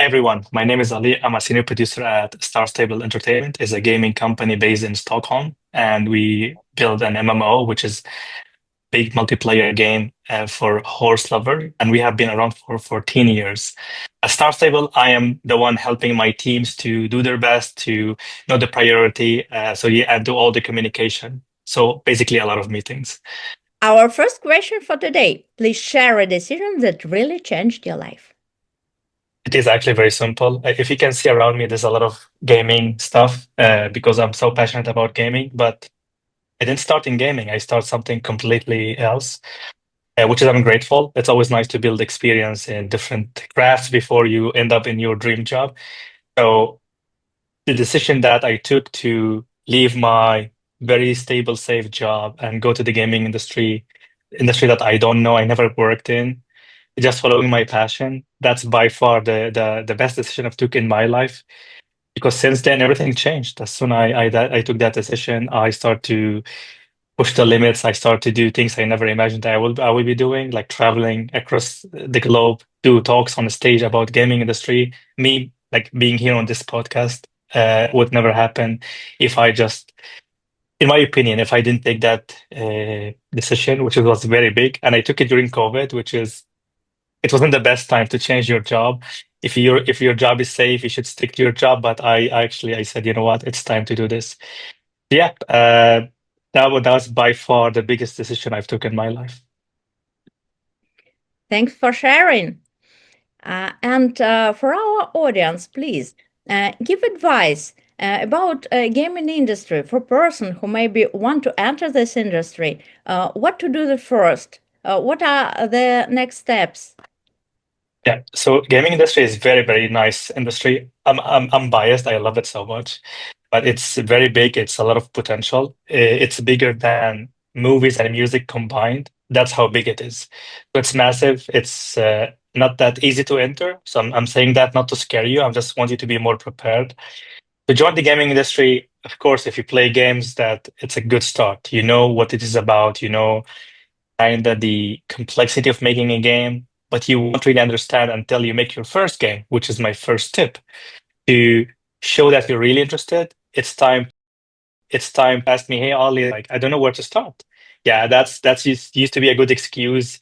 Everyone, my name is Ali. I'm a senior producer at Star Stable Entertainment. It's a gaming company based in Stockholm, and we build an MMO, which is big multiplayer game for horse lover, and we have been around for 14 years. At Star Stable, I am the one helping my teams to do their best to know the priority. So yeah, and do all the communication. So basically, a lot of meetings. Our first question for today. Please share a decision that really changed your life. It is actually very simple. If you can see around me, there's a lot of gaming stuff because I'm so passionate about gaming. But I didn't start in gaming. I started something completely else, which is I'm grateful. It's always nice to build experience in different crafts before you end up in your dream job. So the decision that I took to leave my very stable, safe job and go to the gaming industry that I don't know, I never worked in, just following my passion, that's by far the best decision I've took in my life. Because since then, everything changed. As soon I took that decision, I start to push the limits. I start to do things I never imagined I will be doing, like traveling across the globe, do talks on the stage about gaming industry. Me, like being here on this podcast, would never happen if I just, in my opinion, if I didn't take that decision, which was very big, and I took it during COVID, which is it wasn't the best time to change your job. If your job is safe, you should stick to your job. But I said, you know what, it's time to do this. Yeah, that was by far the biggest decision I've took in my life. Thanks for sharing. And for our audience, please give advice about gaming industry for person who maybe want to enter this industry. What to do the first? What are the next steps? Yeah, so gaming industry is very, very nice industry. I'm biased. I love it so much, but it's very big. It's a lot of potential. It's bigger than movies and music combined. That's how big it is. So it's massive. It's not that easy to enter. So I'm saying that not to scare you. I just want you to be more prepared. To join the gaming industry, of course, if you play games, that it's a good start. You know what it is about. You know kind of the complexity of making a game, but you won't really understand until you make your first game, which is my first tip. To show that you're really interested, it's time to ask me, hey Ollie, like I don't know where to start. Yeah, that's used to be a good excuse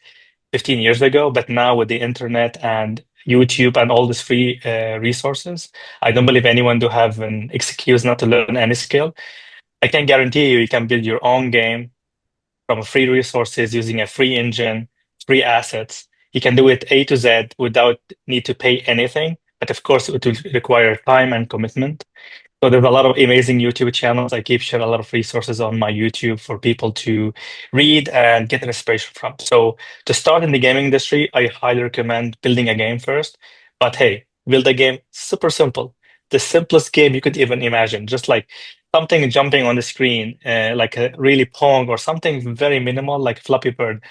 15 years ago, but now with the internet and YouTube and all these free resources, I don't believe anyone to have an excuse not to learn any skill. I can guarantee you can build your own game from free resources using a free engine, free assets. You can do it A to Z without need to pay anything. But of course, it will require time and commitment. So there's a lot of amazing YouTube channels. I keep sharing a lot of resources on my YouTube for people to read and get inspiration from. So to start in the gaming industry, I highly recommend building a game first. But hey, build a game super simple. The simplest game you could even imagine, just like something jumping on the screen, like a really Pong or something very minimal, like Flappy Bird.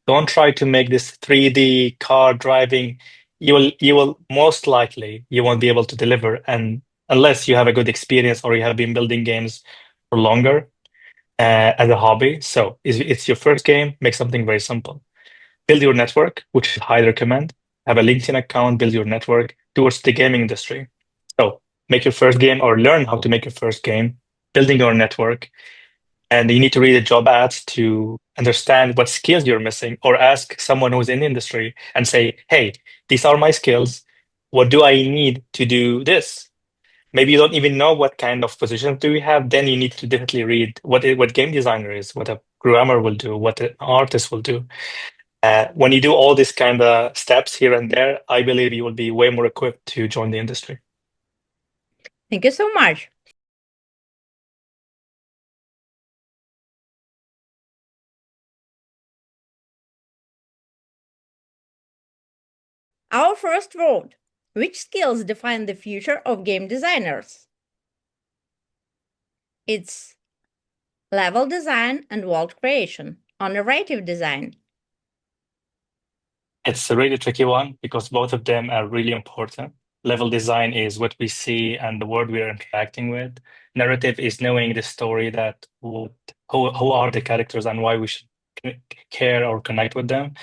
Don't try to make this 3D car driving. You will most likely you won't be able to deliver, and unless you have a good experience or you have been building games for longer as a hobby. So it's your first game, make something very simple. Build your network, which I highly recommend. Have a LinkedIn account, build your network towards the gaming industry. So make your first game or learn how to make your first game, building your network. And you need to read the job ads to understand what skills you're missing, or ask someone who's in the industry and say, hey, these are my skills. What do I need to do this? Maybe you don't even know what kind of positions do we have. Then you need to definitely read what game designer is, what a programmer will do, what an artist will do. When you do all these kind of steps here and there, I believe you will be way more equipped to join the industry. Thank you so much. Our first vote. Which skills define the future of game designers? It's level design and world creation, or narrative design. It's a really tricky one because both of them are really important. Level design is what we see and the world we are interacting with. Narrative is knowing the story that who are the characters and why we should care or connect with them.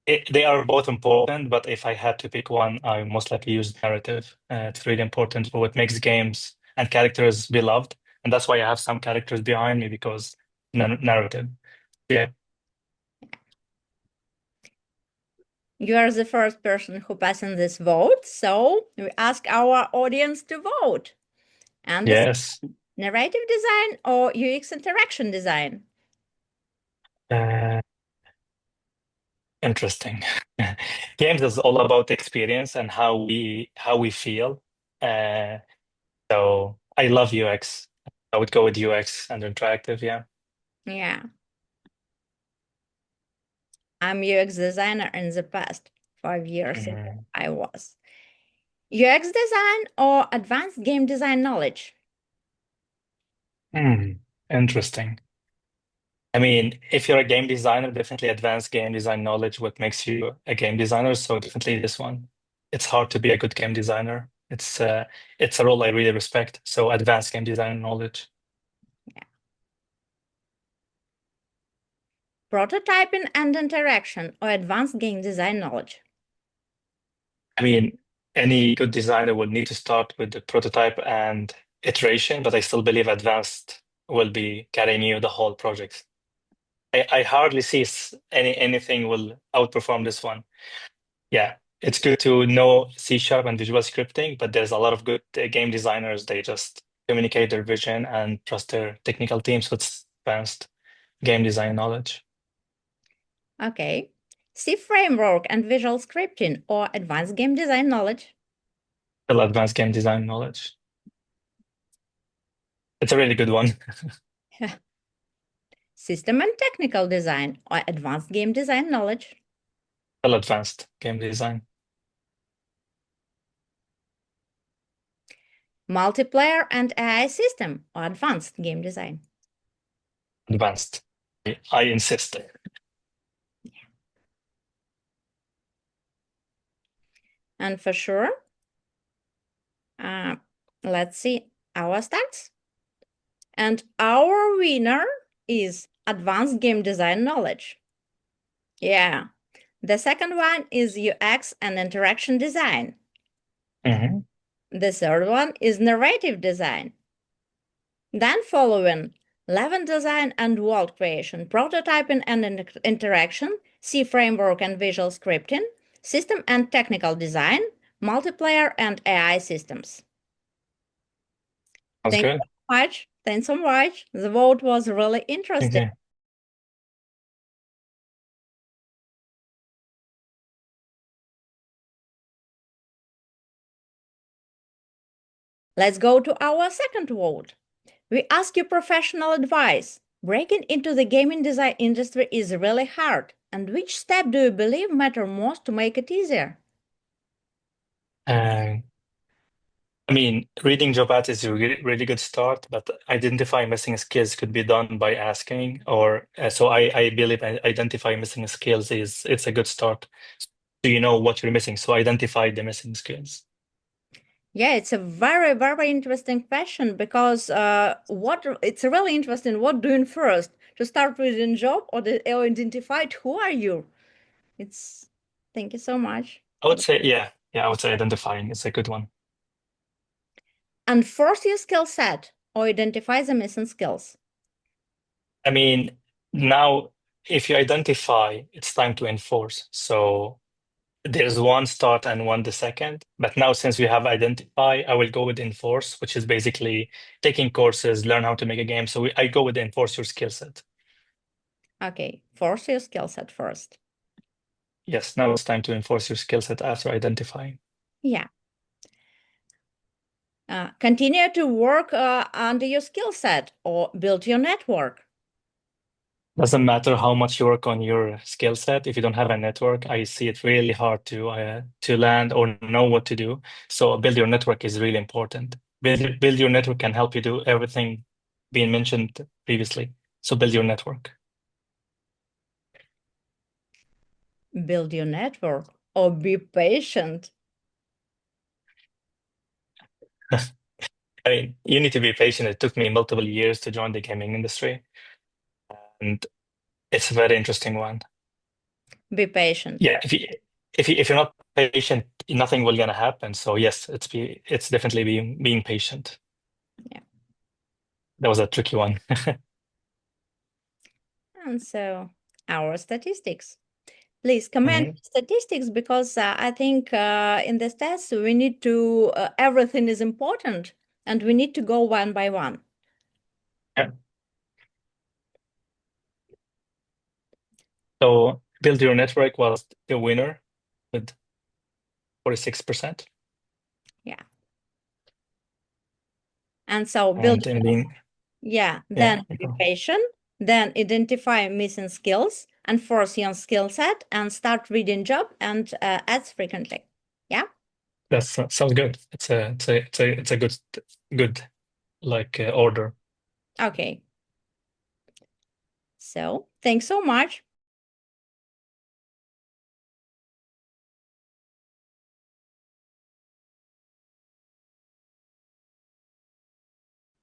They are both important, but if I had to pick one, I would most likely use narrative. It's really important for what makes games and characters beloved, and that's why I have some characters behind me because narrative. Yeah. You are the first person who passing this vote, so we ask our audience to vote. And this Yes. narrative design or UX interaction design? Uh, Interesting. Games is all about experience and how we feel. Uh, so I love UX. I would go with UX and interactive. Yeah. Yeah. I'm UX designer in the past 5 years ago. Mhm. I was. UX design or advanced game design knowledge? Hmm. Interesting. I mean, if you're a game designer, definitely advanced game design knowledge, what makes you a game designer. So definitely this one. It's hard to be a good game designer. It's a role I really respect. So advanced game design knowledge. Yeah. Prototyping and interaction or advanced game design knowledge? I mean, any good designer would need to start with the prototype and iteration, but I still believe advanced will be carrying you the whole project. I hardly see anything will outperform this one. Yeah, it's good to know C# and visual scripting, but there's a lot of good game designers. They just communicate their vision and trust their technical teams with advanced game design knowledge. Okay. C framework and visual scripting or advanced game design knowledge? Still advanced game design knowledge. It's a really good one. System and technical design or advanced game design knowledge? Still advanced game design. Multiplayer and AI system or advanced game design? Advanced. I insist. And for sure, let's see our stats. And our winner is advanced game design knowledge. Yeah. The second one is UX and interaction design. Mhm. The third one is narrative design. Then following level design and world creation, prototyping and interaction, C framework and visual scripting, system and technical design, multiplayer and AI systems. Sounds Thanks good. so much. Thanks so much. The vote was really interesting. Okay. Let's go to our second vote. We ask you professional advice. Breaking into the gaming design industry is really hard. And which step do you believe matter most to make it easier? Uh, I mean, reading job ads is a really good start, but identifying missing skills could be done by asking, or so I believe identifying missing skills it's a good start. So you know what you're missing, so identify the missing skills. Yeah, it's a very, very interesting question because what it's really interesting. What doing first to start with a job or identify who are you? It's thank you so much. I would say, yeah, I would say identifying is a good one. Enforce your skill set or identify the missing skills. I mean, now if you identify, it's time to enforce. So there's one start and one the second. But now, since we have identify, I will go with enforce, which is basically taking courses, learn how to make a game. So I go with enforce your skill set. Okay, force your skill set first. Yes, now it's time to enforce your skill set after identifying. Yeah. Continue to work under your skill set or build your network. Doesn't matter how much you work on your skill set. If you don't have a network, I see it really hard to land or know what to do. So build your network is really important. Build your network can help you do everything being mentioned previously. So build your network. Build your network or be patient. I mean, you need to be patient. It took me multiple years to join the gaming industry, and it's a very interesting one. Be patient. Yeah, if you're not patient, nothing will gonna happen. So yes, it's definitely being patient. Yeah. That was a tricky one. And so our statistics. Please comment Mhm. statistics because I think in this test we need to, everything is important and we need to go one by one. Yeah. So build your network was the winner with 46%. Yeah. And so build, And then yeah, yeah, then be patient, then identify missing skills, enforce your skill set, and start reading job and ads frequently. Yeah. that sounds good. It's a good like order. Okay. So thanks so much.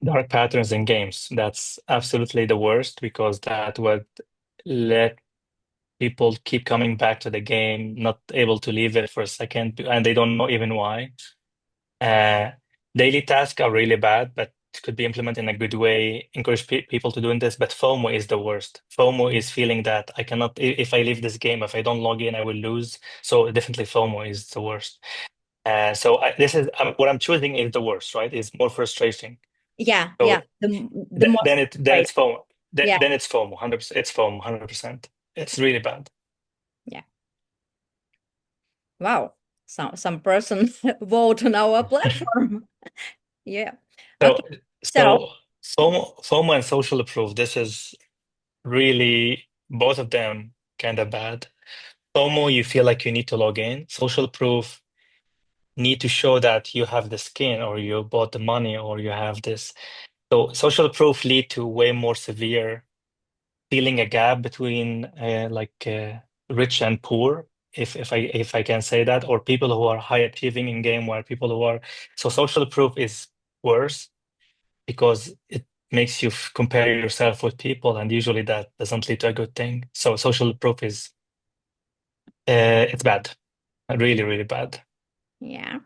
Dark patterns in games. That's absolutely the worst because that would let people keep coming back to the game, not able to leave it for a second, and they don't know even why. Uh, Daily tasks are really bad, but could be implemented in a good way, encourage people to doing this. But FOMO is the worst. FOMO is feeling that I cannot, if I leave this game, if I don't log in, I will lose. So definitely FOMO is the worst. So this is what I'm choosing is the worst, right? It's more frustrating. Yeah, So yeah. The most then great. it's FOMO. Yeah, Then it's FOMO, 100%. It's FOMO, 100%. It's really bad. yeah. Wow. Some person vote on our platform. Yeah. So Okay. So so FOMO and social proof. This is really both of them kind of bad. FOMO, you feel like you need to log in. Social proof need to show that you have the skin or you bought the money or you have this. So social proof lead to way more severe feeling a gap between rich and poor, if I can say that, or people who are high achieving in game, where people who are so social proof is worse because it makes you compare yourself with people, and usually that doesn't lead to a good thing. So social proof is it's bad, really, really bad. yeah.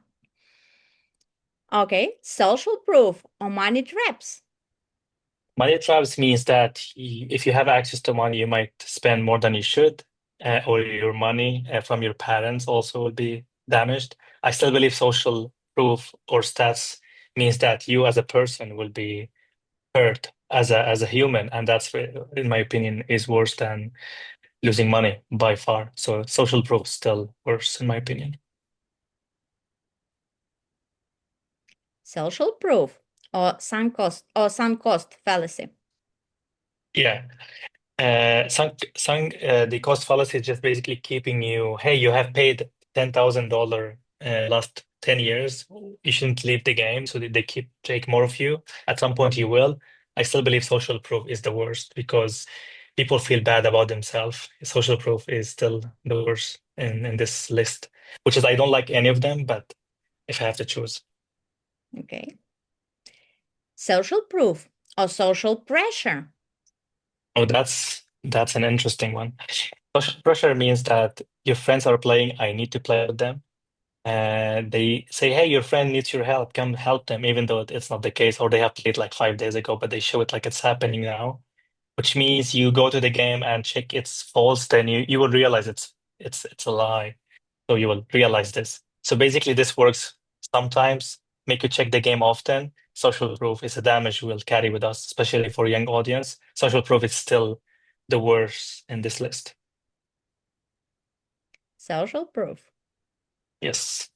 Okay. Social proof or money traps. Money traps means that if you have access to money, you might spend more than you should, or your money from your parents also will be damaged. I still believe social proof or stats means that you as a person will be hurt as a human, and that's, in my opinion, is worse than losing money by far. So social proof is still worse, in my opinion. Social proof or sunk cost fallacy. Yeah. The cost fallacy is just basically keeping you, hey, you have paid $10,000 last 10 years. You shouldn't leave the game, so they keep take more of you. At some point, you will. I still believe social proof is the worst because people feel bad about themselves. Social proof is still the worst in this list, which is I don't like any of them, but if I have to choose. Okay. Social proof or social pressure. Oh, that's an interesting one. Social pressure means that your friends are playing, I need to play with them. They say, hey, your friend needs your help, come help them, even though it's not the case, or they have played like 5 days ago, but they show it like it's happening now, which means you go to the game and check it's false, then you will realize it's a lie. So you will realize this. So basically this works sometimes, make you check the game often. Social proof is a damage we'll carry with us, especially for young audience. Social proof is still the worst in this list. Social proof. Yes.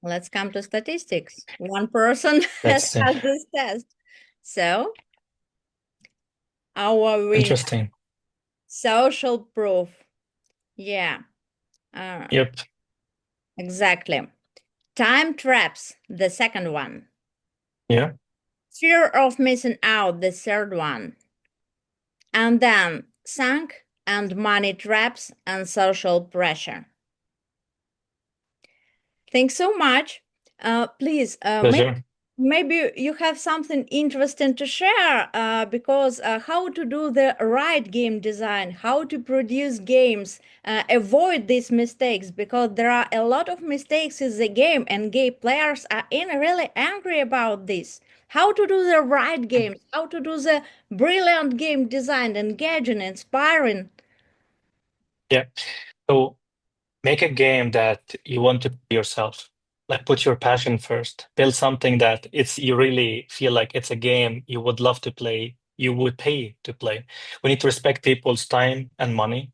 Let's come to statistics. One person has That's passed this test. So our winner, interesting. social proof. Yeah, uh, Yep. exactly. Time traps, the second one. Yeah. Fear of missing out, the third one. And then sunk and money traps and social pressure. Thanks so much. Please, Pleasure. maybe you have something interesting to share, because how to do the right game design, how to produce games, avoid these mistakes, because there are a lot of mistakes in the game and game players are really angry about this. How to do the right games, how to do the brilliant game design, engaging, inspiring. Yeah. So make a game that you want to play yourself. Like put your passion first. Build something that it's you really feel like it's a game you would love to play, you would pay to play. We need to respect people's time and money.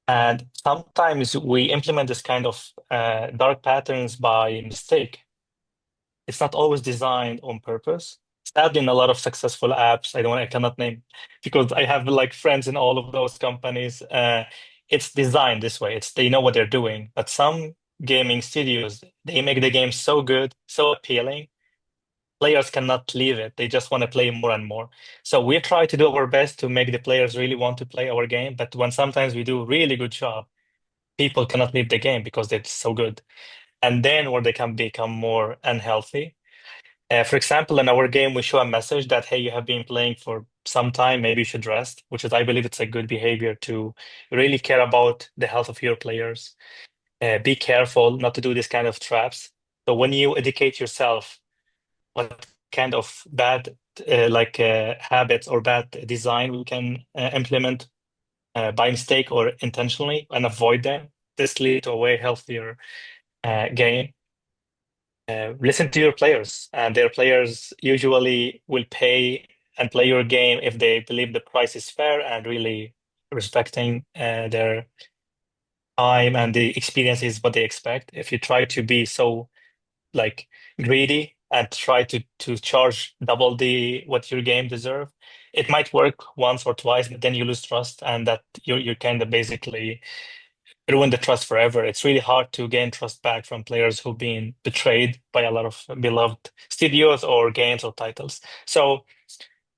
And sometimes we implement this kind of dark patterns by mistake. It's not always designed on purpose. Sadly, in a lot of successful apps, I cannot name because I have like friends in all of those companies. It's designed this way. They know what they're doing. But some gaming studios, they make the game so good, so appealing, players cannot leave it. They just want to play more and more. So we try to do our best to make the players really want to play our game. But when sometimes we do a really good job, people cannot leave the game because it's so good. And then where they can become more unhealthy. For example, in our game, we show a message that, hey, you have been playing for some time, maybe you should rest, which is, I believe it's a good behavior to really care about the health of your players. Be careful not to do this kind of traps. So when you educate yourself what kind of bad habits or bad design we can implement by mistake or intentionally and avoid them, this leads to a way healthier game. Listen to your players, and their players usually will pay and play your game if they believe the price is fair and really respecting their time and the experience is what they expect. If you try to be so like greedy and try to charge double the what your game deserve, it might work once or twice, but then you lose trust, and that you kind of basically ruin the trust forever. It's really hard to gain trust back from players who've been betrayed by a lot of beloved studios or games or titles. So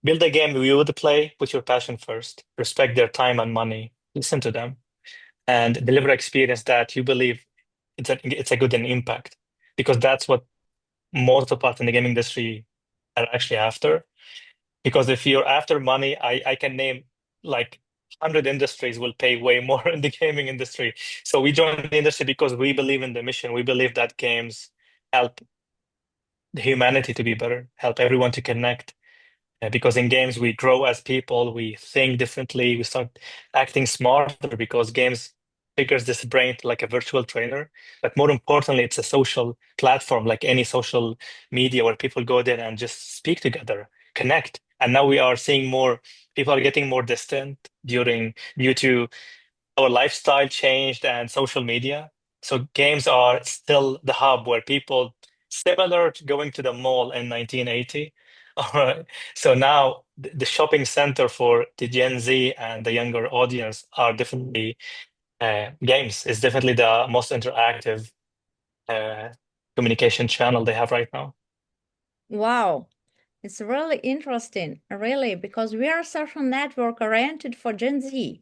build a game you would play, put your passion first, respect their time and money, listen to them, and deliver experience that you believe it's a good and impact. Because that's what most of us in the game industry are actually after. Because if you're after money, I can name like 100 industries will pay way more in the gaming industry. So we joined the industry because we believe in the mission. We believe that games help the humanity to be better, help everyone to connect. Because in games, we grow as people, we think differently, we start acting smarter because games triggers this brain like a virtual trainer. But more importantly, it's a social platform like any social media where people go there and just speak together, connect. And now we are seeing more people are getting more distant due to our lifestyle changed and social media. So games are still the hub where people, similar to going to the mall in 1980. All right. So now the shopping center for the Gen Z and the younger audience are definitely games. Is definitely the most interactive uh, communication channel they have right now. Wow. It's really interesting, really, because we are social network oriented for Gen Z.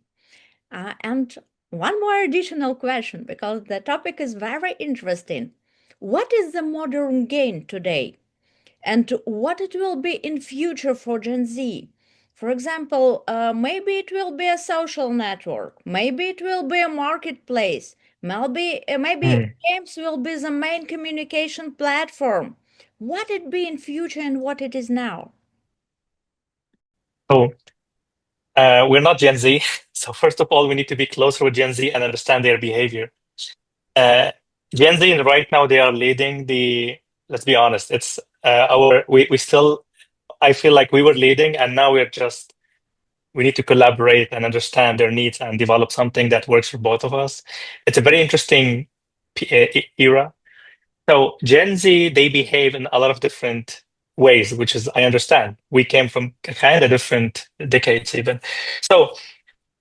And one more additional question, because the topic is very interesting. What is the modern game today? And what it will be in future for Gen Z? For example, maybe it will be a social network, maybe it will be a marketplace, maybe Mm. games will be the main communication platform. What it be in future and what it is now? So we're not Gen Z. So first of all, we need to be closer with Gen Z and understand their behavior. Uh, Gen Z right now they are leading the. Let's be honest, it's we still. I feel like we were leading, and now we need to collaborate and understand their needs and develop something that works for both of us. It's a very interesting era. So Gen Z they behave in a lot of different ways, which is I understand. We came from kind of different decades even. So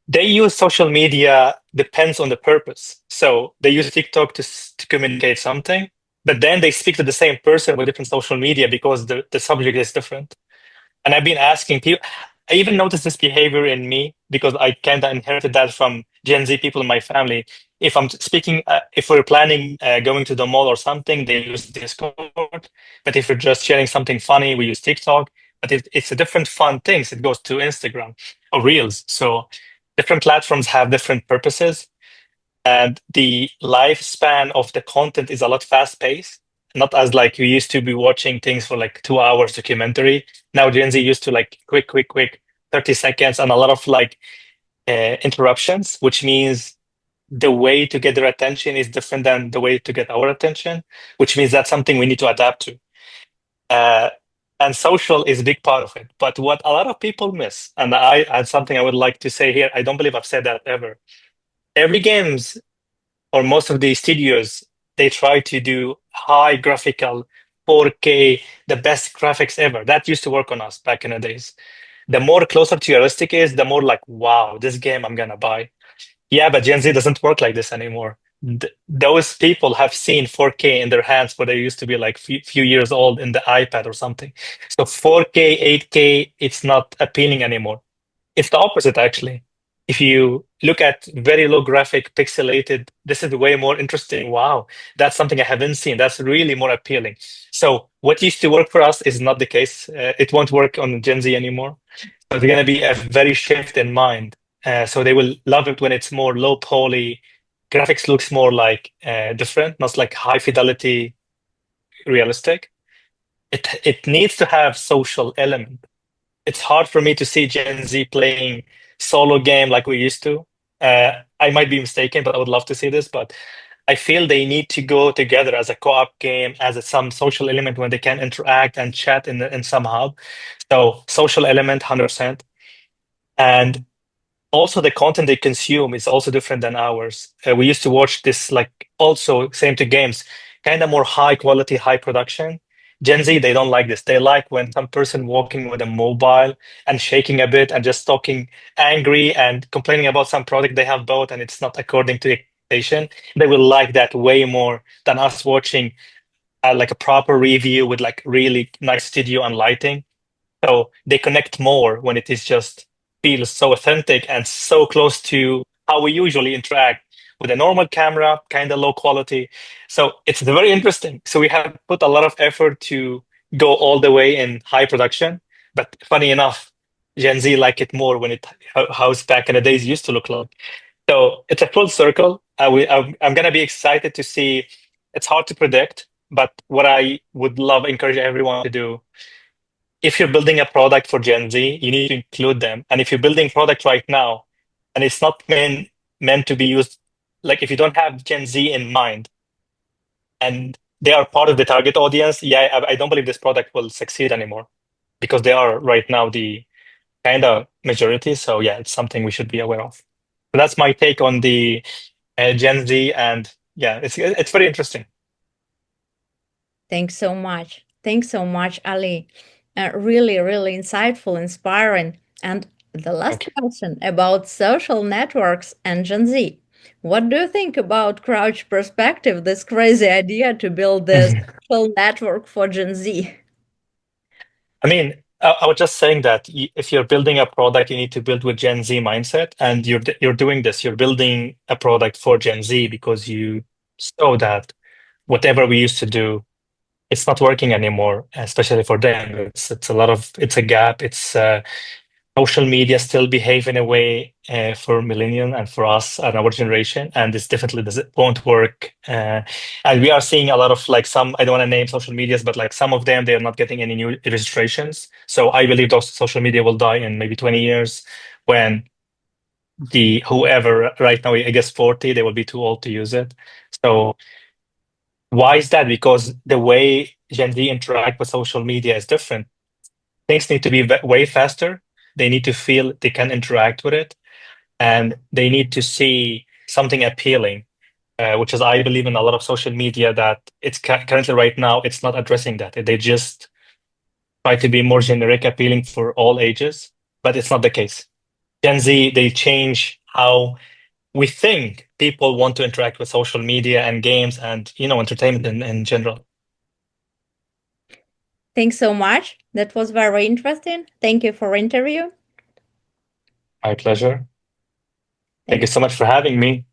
they use social media depends on the purpose. So they use TikTok to communicate something, but then they speak to the same person with different social media because the subject is different. And I've been asking people, I even noticed this behavior in me because I kind of inherited that from Gen Z people in my family. If I'm speaking, if we're planning going to the mall or something, they use Discord. But if we're just sharing something funny, we use TikTok. But it's a different fun things. It goes to Instagram or Reels. So different platforms have different purposes, and the lifespan of the content is a lot fast paced. Not as like you used to be watching things for like 2 hours documentary. Now Gen Z used to like quick, quick, quick, 30 seconds and a lot of like interruptions, which means the way to get their attention is different than the way to get our attention, which means that's something we need to adapt to. Uh, and social is a big part of it. But what a lot of people miss, and something I would like to say here, I don't believe I've said that ever. Every games or most of the studios, they try to do high graphical 4K, the best graphics ever. That used to work on us back in the days. The more closer to realistic is, the more like, wow, this game I'm gonna buy. Yeah, but Gen Z doesn't work like this anymore. Those people have seen 4K in their hands where they used to be like few years old in the iPad or something. So 4K, 8K, it's not appealing anymore. It's the opposite, actually. If you look at very low graphic, pixelated, this is way more interesting. Wow, that's something I haven't seen. That's really more appealing. So what used to work for us is not the case. It won't work on Gen Z anymore. So there's going to be a very shift in mind. So they will love it when it's more low poly. Graphics looks more like different, not like high fidelity, realistic. It needs to have social element. It's hard for me to see Gen Z playing solo game like we used to. I might be mistaken, but I would love to see this. But I feel they need to go together as a co-op game, as some social element when they can interact and chat in some hub. So social element, 100%. And also the content they consume is also different than ours. We used to watch this like also same to games, kind of more high quality, high production. Gen Z, they don't like this. They like when some person walking with a mobile and shaking a bit and just talking angry and complaining about some product they have bought and it's not according to expectation. They will like that way more than us watching like a proper review with like really nice studio and lighting. So they connect more when it is just feels so authentic and so close to how we usually interact with a normal camera, kind of low quality. So it's very interesting. So we have put a lot of effort to go all the way in high production. But funny enough, Gen Z like it more when how it's back in the days used to look like. So it's a full circle. I'm gonna be excited to see. It's hard to predict, but what I would love encourage everyone to do, if you're building a product for Gen Z, you need to include them. And if you're building product right now, and it's not meant to be used, like if you don't have Gen Z in mind, and they are part of the target audience, yeah, I don't believe this product will succeed anymore because they are right now the kind of majority. So yeah, it's something we should be aware of. So that's my take on the Gen Z, and yeah, it's very interesting. Thanks so much. Thanks so much, Ali. Really, really insightful, inspiring. And the last Thank you. question about social networks and Gen Z. What do you think about Crouch perspective, this crazy idea to build this social network for Gen Z? I mean, I was just saying that if you're building a product, you need to build with Gen Z mindset, and you're doing this. You're building a product for Gen Z because you saw that whatever we used to do, it's not working anymore, especially for them. It's a gap. It's social media still behave in a way for millennial and for us and our generation, and this definitely won't work. And we are seeing a lot of like some, I don't want to name social medias, but like some of them, they are not getting any new registrations. So I believe those social media will die in maybe 20 years when the whoever right now, I guess 40, they will be too old to use it. So why is that? Because the way Gen Z interact with social media is different. Things need to be way faster. They need to feel they can interact with it, and they need to see something appealing, which is I believe in a lot of social media that it's currently right now it's not addressing that. They just try to be more generic, appealing for all ages, but it's not the case. Gen Z, they change how we think people want to interact with social media and games and entertainment in general. Thanks so much. That was very interesting. Thank you for interview. My pleasure. Thank Thank you so much for having me.